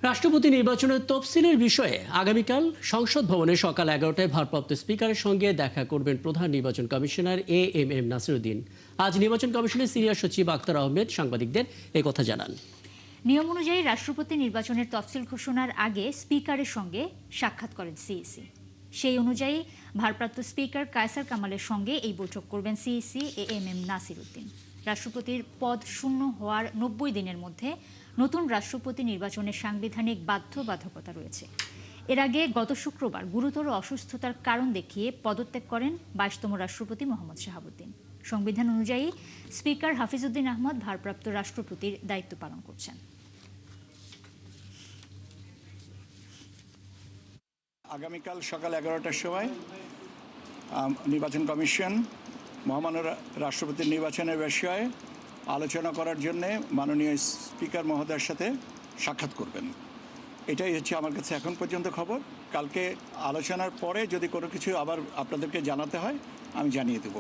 রাষ্ট্রপতি নির্বাচনের তফসিলের বিষয়ে আগামীকাল সংসদ ভবনে সকাল 11টায় ভারপ্রাপ্ত স্পিকারের সঙ্গে দেখা করবেন প্রধান নির্বাচন কমিশনার এএমএম নাসিরুদ্দিন। আজ নির্বাচন কমিশনের সিনিয়র সচিব আখতার আহমেদ সাংবাদিকদের কথা জানান। নিয়ম অনুযায়ী রাষ্ট্রপতি নির্বাচনের তফসিল ঘোষণার আগে স্পিকারের সঙ্গে সাক্ষাৎ করেন সিইসি। সেই অনুযায়ী ভারপ্রাপ্ত স্পিকার কায়সার কামালের সঙ্গে এই বৈঠক করবেন সিইসি এএমএম নাসিরুদ্দিন। রাষ্ট্রপতির পদ শূন্য হওয়ার 90 দিনের মধ্যে নতুন রাষ্ট্রপতি নির্বাচনের সাংবিধানিক বাধ্যবাধকতা রয়েছে। এর আগে গত শুক্রবার গুরুতর অসুস্থতার কারণ দেখিয়ে পদত্যাগ করেন 22তম রাষ্ট্রপতি মোহাম্মদ শাহাবুদ্দিন। সংবিধান অনুযায়ী স্পিকার হাফিজউদ্দিন আহমদ ভারপ্রাপ্ত রাষ্ট্রপতির দায়িত্ব পালন করছেন। আগামীকাল সকাল 11টার সময় নির্বাচন কমিশন মহামান্য রাষ্ট্রপতির নির্বাচনের বিষয়ে আলোচনা করার জন্যে মাননীয় স্পিকার মহোদয়ের সাথে সাক্ষাৎ করবেন। এটাই হচ্ছে আমার কাছে এখন পর্যন্ত খবর। কালকে আলোচনার পরে যদি কোনো কিছু আবার আপনাদেরকে জানাতে হয় আমি জানিয়ে দেব।